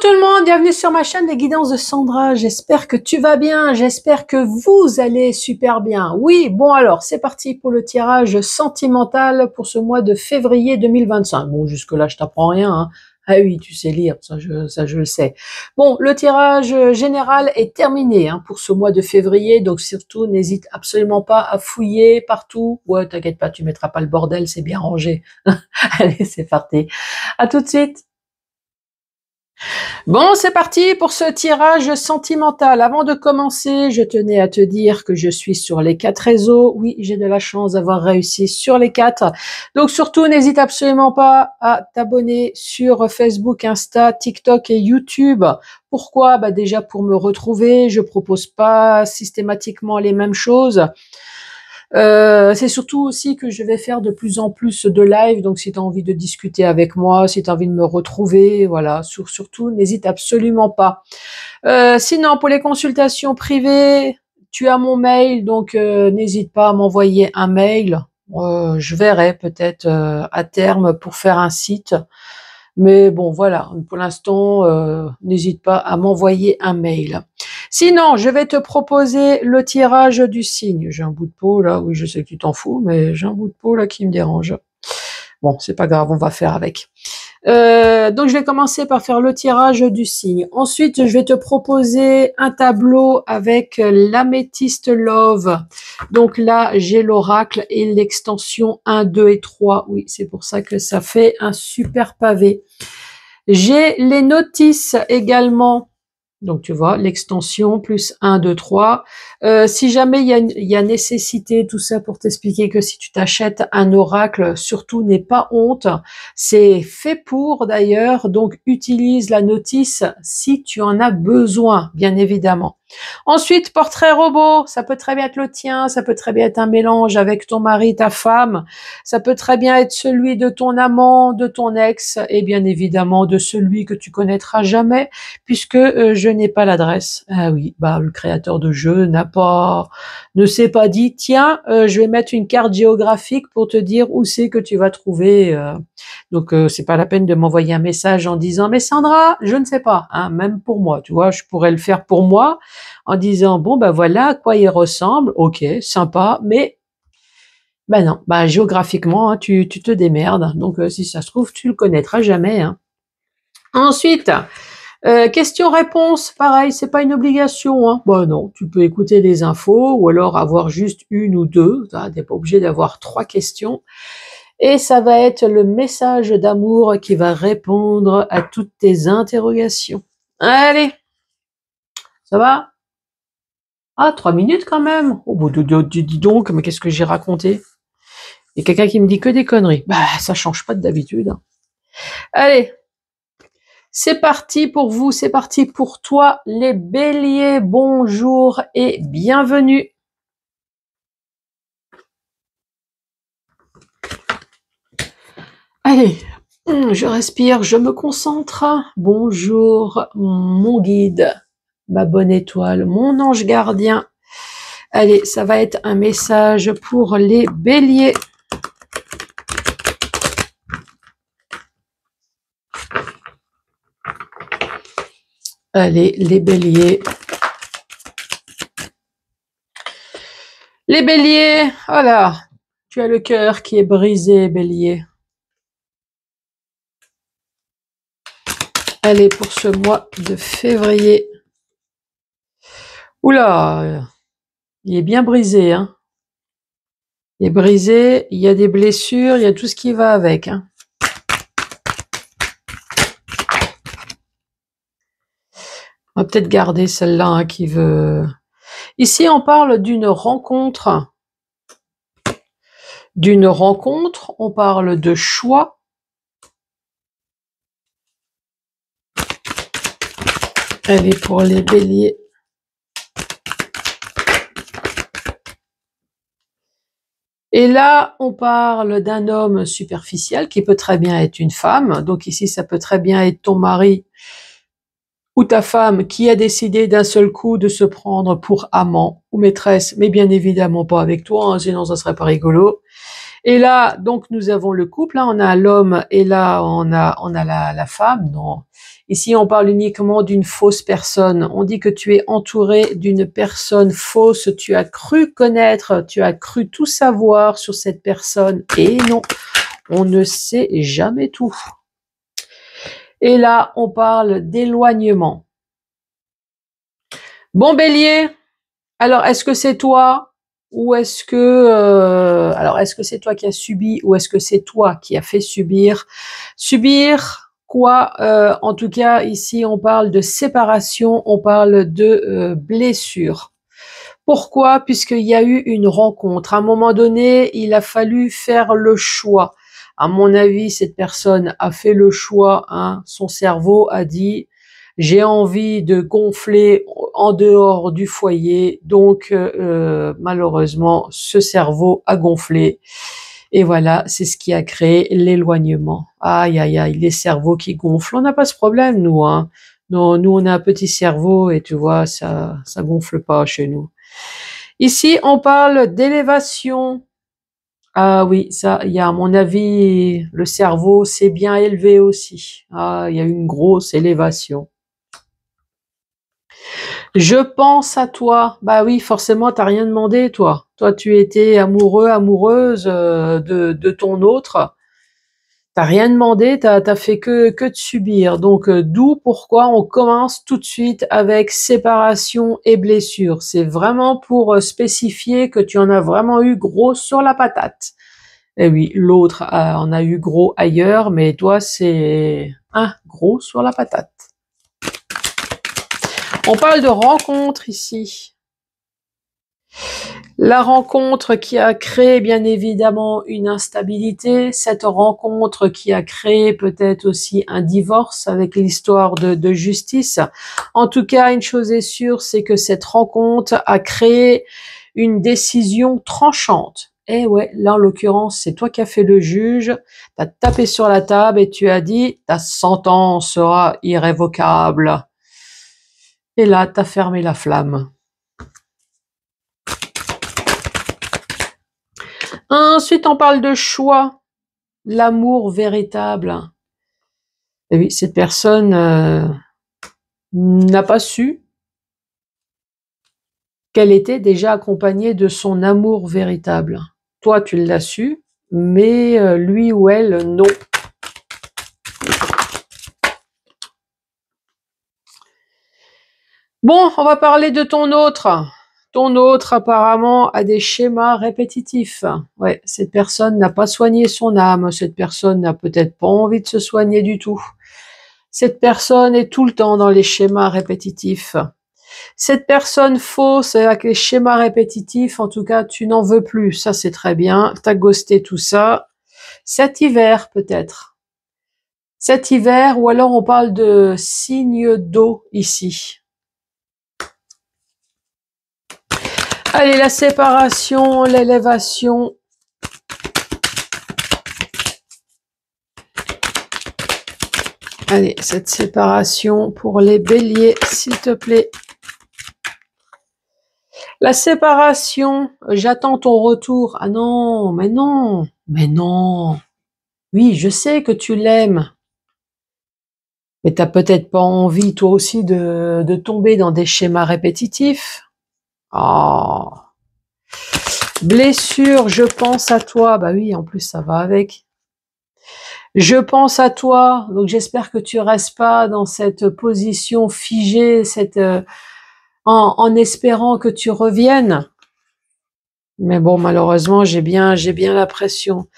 tout le monde, bienvenue sur ma chaîne Les Guidances de Sandra. J'espère que tu vas bien, j'espère que vous allez super bien. Oui, bon alors, c'est parti pour le tirage sentimental pour ce mois de février 2025. Bon, jusque-là, je t'apprends rien, hein. Ah oui, tu sais lire, ça je le sais. Bon, le tirage général est terminé hein, pour ce mois de février, donc surtout n'hésite absolument pas à fouiller partout. Ouais, t'inquiète pas, tu mettras pas le bordel, c'est bien rangé. Allez, c'est parti. À tout de suite. Bon, c'est parti pour ce tirage sentimental. Avant de commencer, je tenais à te dire que je suis sur les 4 réseaux. Oui, j'ai de la chance d'avoir réussi sur les 4. Donc surtout, n'hésite absolument pas à t'abonner sur Facebook, Insta, TikTok et YouTube. Pourquoi? Bah déjà pour me retrouver, je propose pas systématiquement les mêmes choses. C'est surtout aussi que je vais faire de plus en plus de live, donc si tu as envie de discuter avec moi, si tu as envie de me retrouver, voilà, surtout n'hésite absolument pas. Sinon, pour les consultations privées, tu as mon mail, donc n'hésite pas à m'envoyer un mail. Je verrai peut-être à terme pour faire un site. Mais bon, voilà, pour l'instant, n'hésite pas à m'envoyer un mail. Sinon, je vais te proposer le tirage du signe. J'ai un bout de peau là, oui, je sais que tu t'en fous, mais j'ai un bout de peau là qui me dérange. Bon, c'est pas grave, on va faire avec. Donc, je vais commencer par faire le tirage du signe. Ensuite, je vais te proposer un tableau avec l'améthyste love. Donc là, j'ai l'oracle et l'extension 1, 2 et 3. Oui, c'est pour ça que ça fait un super pavé. J'ai les notices également. Donc, tu vois, l'extension plus 1, 2, 3. Si jamais il y a nécessité, tout ça pour t'expliquer que si tu t'achètes un oracle, surtout n'aie pas honte. C'est fait pour d'ailleurs, donc utilise la notice si tu en as besoin, bien évidemment. Ensuite, portrait robot, ça peut très bien être le tien, ça peut très bien être un mélange avec ton mari, ta femme, ça peut très bien être celui de ton amant, de ton ex, et bien évidemment de celui que tu connaîtras jamais, puisque je n'ai pas l'adresse. Ah oui, bah le créateur de jeu ne s'est pas dit, tiens, je vais mettre une carte géographique pour te dire où c'est que tu vas trouver. Donc c'est pas la peine de m'envoyer un message en disant, mais Sandra, je ne sais pas, hein, même pour moi, tu vois, je pourrais le faire pour moi en disant, bon ben voilà à quoi il ressemble, ok, sympa, mais ben non, ben géographiquement, hein, tu te démerdes. Donc si ça se trouve, tu le connaîtras jamais. Hein. Ensuite. Question-réponse, pareil, c'est pas une obligation. Hein. Bon non, tu peux écouter les infos ou alors avoir juste une ou deux. Tu n'es pas obligé d'avoir 3 questions. Et ça va être le message d'amour qui va répondre à toutes tes interrogations. Allez, ça va? Ah, 3 minutes quand même. Oh, bon, dis donc, mais qu'est-ce que j'ai raconté? Il y a quelqu'un qui me dit que des conneries. Bah, ça change pas d'habitude. Hein. Allez. C'est parti pour vous, c'est parti pour toi, les béliers, bonjour et bienvenue. Allez, je respire, je me concentre. Bonjour, mon guide, ma bonne étoile, mon ange gardien. Allez, ça va être un message pour les béliers. Allez, les béliers. Les béliers, voilà, tu as le cœur qui est brisé, bélier. Allez, pour ce mois de février. Oula, il est bien brisé, hein. Il est brisé, il y a des blessures, il y a tout ce qui va avec, hein. On va peut-être garder celle-là hein, qui veut... Ici, on parle d'une rencontre. D'une rencontre, on parle de choix. Elle est pour les béliers. Et là, on parle d'un homme superficiel qui peut très bien être une femme. Donc ici, ça peut très bien être ton mari ou ta femme qui a décidé d'un seul coup de se prendre pour amant ou maîtresse, mais bien évidemment pas avec toi, hein, sinon ça serait pas rigolo. Et là, donc, nous avons le couple, là, on a l'homme et là, on a la femme. Non. Ici, on parle uniquement d'une fausse personne. On dit que tu es entouré d'une personne fausse. Tu as cru connaître, tu as cru tout savoir sur cette personne. Et non, on ne sait jamais tout. Et là, on parle d'éloignement. Bon, Bélier, alors est-ce que c'est toi ou est-ce que alors est-ce que c'est toi qui as subi ou est-ce que c'est toi qui as fait subir? Subir quoi? En tout cas, ici, on parle de séparation, on parle de blessure. Pourquoi? Puisqu'il y a eu une rencontre. À un moment donné, il a fallu faire le choix. À mon avis, cette personne a fait le choix, hein. Son cerveau a dit, j'ai envie de gonfler en dehors du foyer. Donc, malheureusement, ce cerveau a gonflé. Et voilà, c'est ce qui a créé l'éloignement. Aïe, aïe, aïe, les cerveaux qui gonflent. On n'a pas ce problème, nous, hein. Non, nous, on a un petit cerveau et tu vois, ça gonfle pas chez nous. Ici, on parle d'élévation. Ah oui, ça, il y a, à mon avis, le cerveau s'est bien élevé aussi. Ah, il y a eu une grosse élévation. Je pense à toi. Bah oui, forcément, t'as rien demandé, toi. Toi, tu étais amoureux, amoureuse de ton autre. T'as rien demandé, t'as fait que de subir. Donc, d'où pourquoi on commence tout de suite avec séparation et blessure. C'est vraiment pour spécifier que tu en as vraiment eu gros sur la patate. Et oui, l'autre en a eu gros ailleurs, mais toi, c'est un gros sur la patate. On parle de rencontre ici. La rencontre qui a créé bien évidemment une instabilité, cette rencontre qui a créé peut-être aussi un divorce avec l'histoire de justice. En tout cas, une chose est sûre, c'est que cette rencontre a créé une décision tranchante. Et ouais, là en l'occurrence, c'est toi qui as fait le juge, tu as tapé sur la table et tu as dit ta sentence sera irrévocable. Et là, tu as fermé la flamme. Ensuite, on parle de choix, l'amour véritable. Et oui, cette personne n'a pas su qu'elle était déjà accompagnée de son amour véritable. Toi, tu l'as su, mais lui ou elle, non. Bon, on va parler de ton autre. Ton autre, apparemment, a des schémas répétitifs. Ouais, cette personne n'a pas soigné son âme. Cette personne n'a peut-être pas envie de se soigner du tout. Cette personne est tout le temps dans les schémas répétitifs. Cette personne fausse avec les schémas répétitifs, en tout cas, tu n'en veux plus. Ça, c'est très bien. T'as ghosté tout ça. Cet hiver, peut-être. Cet hiver, ou alors on parle de signe d'eau ici. Allez, la séparation, l'élévation. Allez, cette séparation pour les béliers, s'il te plaît. La séparation, j'attends ton retour. Ah non, mais non, mais non. Oui, je sais que tu l'aimes. Mais t'as peut-être pas envie, toi aussi, de tomber dans des schémas répétitifs. Oh. Blessure, je pense à toi. Bah oui, en plus, ça va avec. Je pense à toi. Donc, j'espère que tu restes pas dans cette position figée, en espérant que tu reviennes. Mais bon, malheureusement, j'ai bien la pression.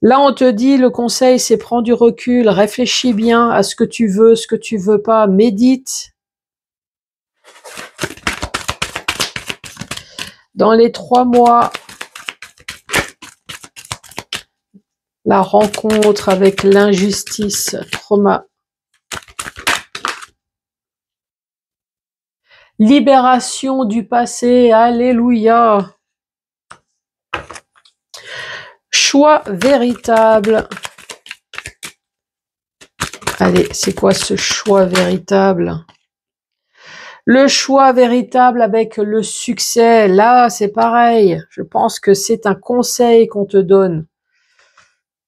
Là, on te dit, le conseil, c'est prends du recul, réfléchis bien à ce que tu veux pas, médite. Dans les 3 mois, la rencontre avec l'injustice, trauma. Libération du passé, alléluia. Choix véritable. Allez, c'est quoi ce choix véritable? Le choix véritable avec le succès, là, c'est pareil. Je pense que c'est un conseil qu'on te donne.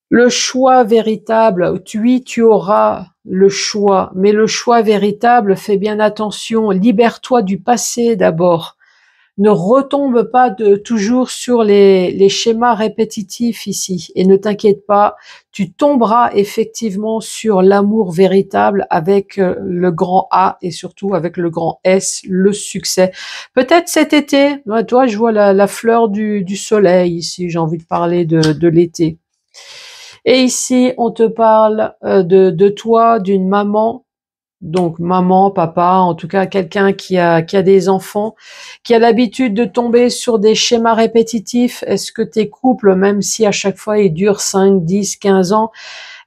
Le choix véritable, oui, tu auras le choix, mais le choix véritable, fais bien attention, libère-toi du passé d'abord. Ne retombe pas toujours sur les schémas répétitifs ici. Et ne t'inquiète pas, tu tomberas effectivement sur l'amour véritable avec le grand A et surtout avec le grand S, le succès. Peut-être cet été, toi je vois la fleur du soleil ici, j'ai envie de parler de l'été. Et ici, on te parle de toi, d'une maman, donc maman, papa, en tout cas quelqu'un qui a des enfants, qui a l'habitude de tomber sur des schémas répétitifs. Est-ce que tes couples, même si à chaque fois ils durent 5, 10, 15 ans,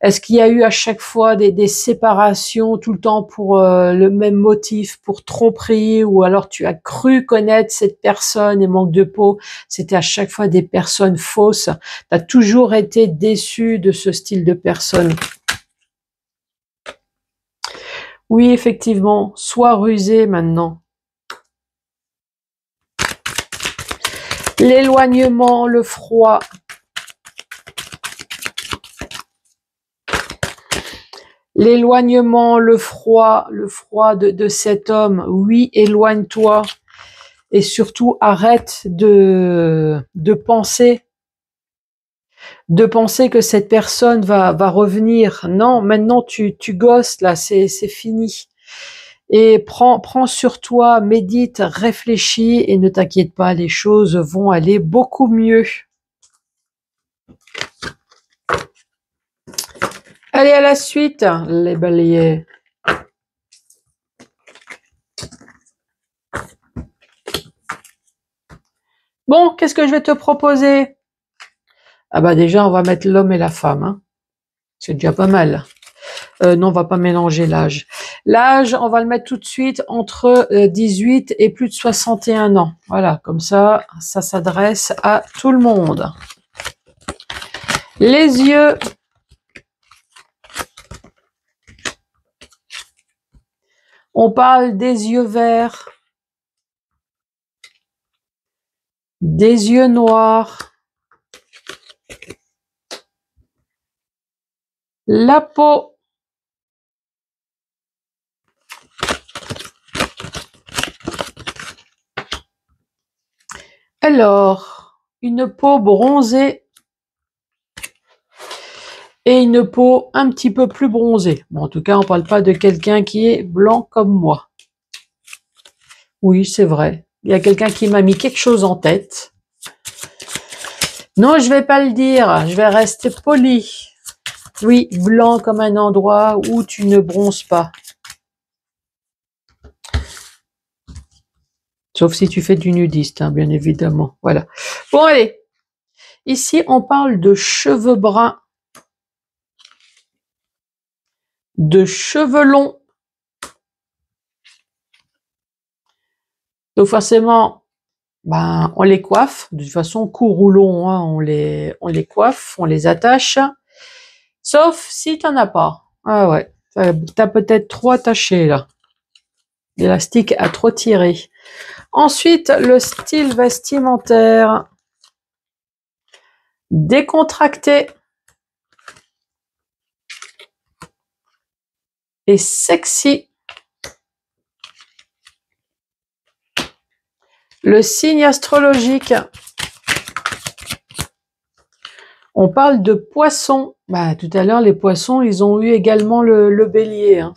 est-ce qu'il y a eu à chaque fois des séparations tout le temps pour le même motif, pour tromperie, ou alors tu as cru connaître cette personne et manque de peau, c'était à chaque fois des personnes fausses. Tu as toujours été déçu de ce style de personne. Oui, effectivement, sois rusé maintenant. L'éloignement, le froid. L'éloignement, le froid de cet homme. Oui, éloigne-toi. Et surtout, arrête de penser que cette personne va revenir. Non, maintenant tu gosses là, c'est fini. Et prends sur toi, médite, réfléchis et ne t'inquiète pas, les choses vont aller beaucoup mieux. Allez, à la suite, les béliers. Bon, qu'est-ce que je vais te proposer? Ah bah déjà, on va mettre l'homme et la femme. Hein. C'est déjà pas mal. Non, on va pas mélanger l'âge. L'âge, on va le mettre tout de suite entre 18 et plus de 61 ans. Voilà, comme ça s'adresse à tout le monde. Les yeux. On parle des yeux verts, des yeux noirs, la peau, alors, une peau bronzée et une peau un petit peu plus bronzée. Bon, en tout cas, on ne parle pas de quelqu'un qui est blanc comme moi. Oui, c'est vrai. Il y a quelqu'un qui m'a mis quelque chose en tête. Non, je vais pas le dire. Je vais rester poli. Oui, blanc comme un endroit où tu ne bronzes pas. Sauf si tu fais du nudiste, hein, bien évidemment. Voilà. Bon, allez. Ici, on parle de cheveux bruns, de cheveux longs. Donc forcément, ben, on les coiffe. De toute façon, court ou long, hein, on les coiffe, on les attache. Sauf si tu n'en as pas. Ah ouais, tu as peut-être trop attaché là. L'élastique a trop tiré. Ensuite, le style vestimentaire. Décontracté et sexy. Le signe astrologique. On parle de poissons. Bah, tout à l'heure, les poissons, ils ont eu également le bélier. Hein.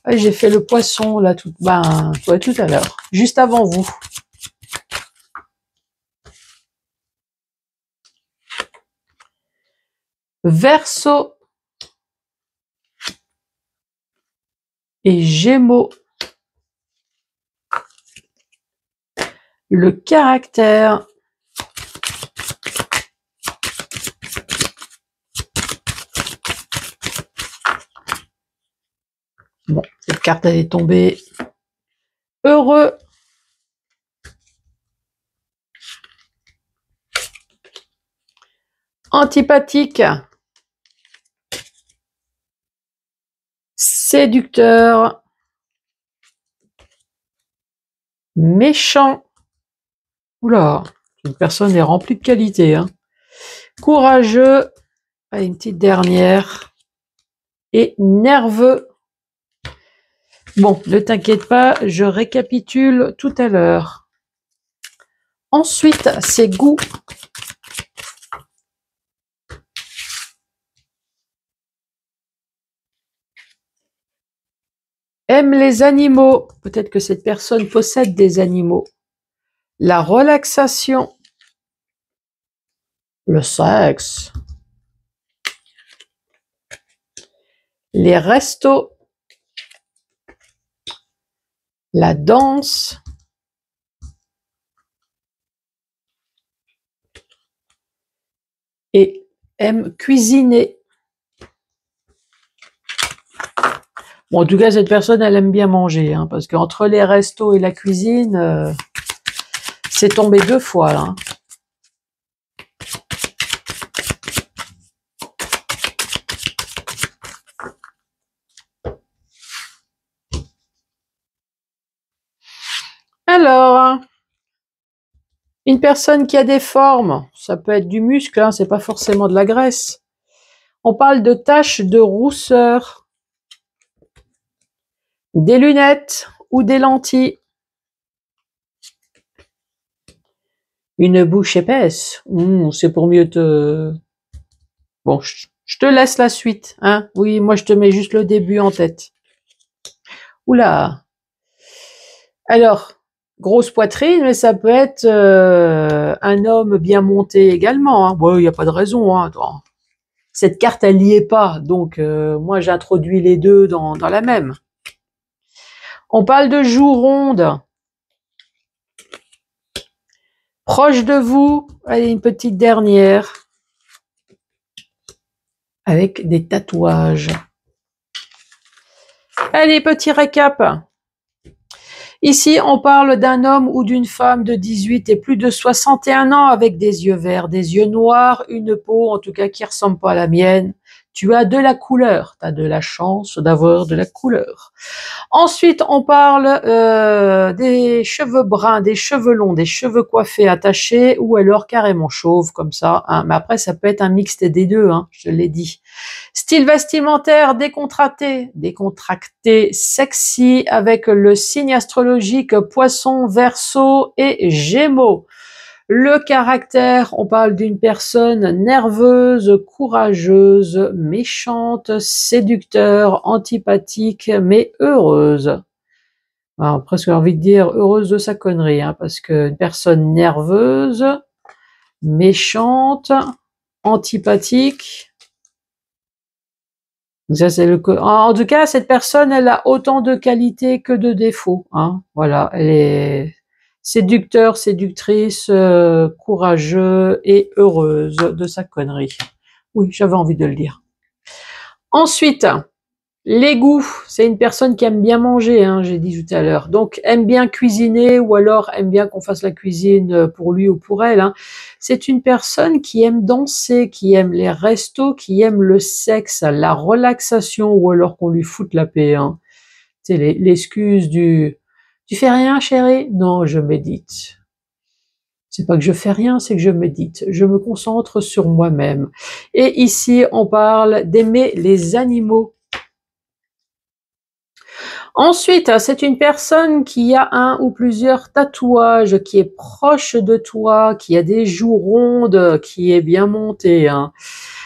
J'ai fait le poisson là tout à l'heure, juste avant vous. Verseau et Gémeaux. Le caractère. Bon, cette carte elle est tombée. Heureux. Antipathique. Séducteur. méchant. Oula, une personne est remplie de qualité, hein. Courageux, allez, une petite dernière, et nerveux. Bon, ne t'inquiète pas, je récapitule tout à l'heure. Ensuite, c'est goût. Aime les animaux. Peut-être que cette personne possède des animaux. La relaxation. Le sexe. Les restos. La danse. Et aime cuisiner. Bon, en tout cas, cette personne, elle aime bien manger, hein, parce qu'entre les restos et la cuisine, c'est tombé 2 fois, là. Hein. Alors, une personne qui a des formes, ça peut être du muscle, hein, c'est pas forcément de la graisse. On parle de taches de rousseur, des lunettes ou des lentilles. Une bouche épaisse, c'est pour mieux te... Bon, je te laisse la suite, hein. Oui, moi je te mets juste le début en tête. Oula. Alors, grosse poitrine, mais ça peut être un homme bien monté également. Hein. Bon, il n'y a pas de raison. Hein. Attends. Cette carte, elle n'y est pas. Donc, moi, j'introduis les deux dans la même. On parle de joues rondes. Proche de vous, allez, une petite dernière. Avec des tatouages. Allez, petit récap. Ici, on parle d'un homme ou d'une femme de 18 et plus de 61 ans avec des yeux verts, des yeux noirs, une peau en tout cas qui ressemble pas à la mienne. Tu as de la couleur, tu as de la chance d'avoir de la couleur. Ensuite, on parle des cheveux bruns, des cheveux longs, des cheveux coiffés, attachés ou alors carrément chauves comme ça. Hein. Mais après, ça peut être un mixte des deux, hein, je l'ai dit. Style vestimentaire décontracté, sexy avec le signe astrologique Poisson, Verseau et Gémeaux. Le caractère, on parle d'une personne nerveuse, courageuse, méchante, séducteur, antipathique, mais heureuse. Alors, presque envie de dire heureuse de sa connerie, hein, parce qu'une personne nerveuse, méchante, antipathique, ça, c'est en tout cas, cette personne, elle a autant de qualités que de défauts. Hein. Voilà, elle est séducteur, séductrice, courageux et heureuse de sa connerie. Oui, j'avais envie de le dire. Ensuite, les goûts. C'est une personne qui aime bien manger, hein, j'ai dit tout à l'heure. Donc, aime bien cuisiner ou alors aime bien qu'on fasse la cuisine pour lui ou pour elle. Hein. C'est une personne qui aime danser, qui aime les restos, qui aime le sexe, la relaxation ou alors qu'on lui foute la paix. Hein. C'est l'excuse du « tu fais rien, chérie ?» Non, je médite. C'est pas que je fais rien, c'est que je médite. Je me concentre sur moi-même. Et ici, on parle d'aimer les animaux. Ensuite, c'est une personne qui a un ou plusieurs tatouages, qui est proche de toi, qui a des joues rondes, qui est bien montée, hein,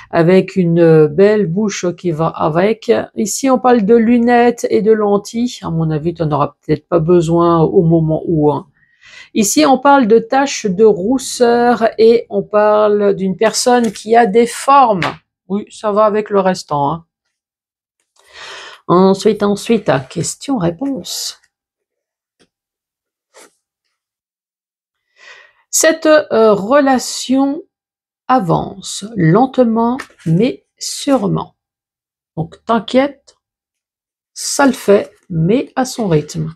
avec une belle bouche qui va avec. Ici, on parle de lunettes et de lentilles. À mon avis, tu n'en auras peut-être pas besoin au moment où. Hein. Ici, on parle de taches de rousseur et on parle d'une personne qui a des formes. Oui, ça va avec le restant, hein. Ensuite, question-réponse. Cette relation avance lentement mais sûrement. Donc, t'inquiète, ça le fait, mais à son rythme.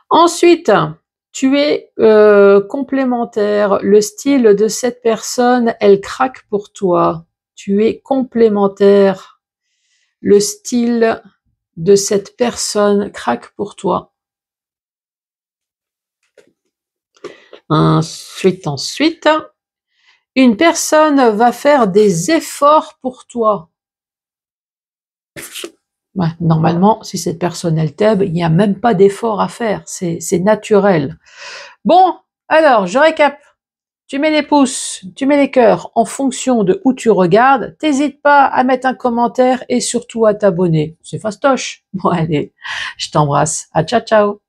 Ensuite, tu es complémentaire. Le style de cette personne, elle craque pour toi. Tu es complémentaire. Le style de cette personne craque pour toi. Ensuite, une personne va faire des efforts pour toi. Ouais, normalement, si cette personne elle t'aime, il n'y a même pas d'effort à faire, c'est naturel. Bon, alors, je récap. Tu mets les pouces, tu mets les cœurs en fonction de où tu regardes. T'hésites pas à mettre un commentaire et surtout à t'abonner. C'est fastoche. Bon, allez, je t'embrasse. À ciao, ciao.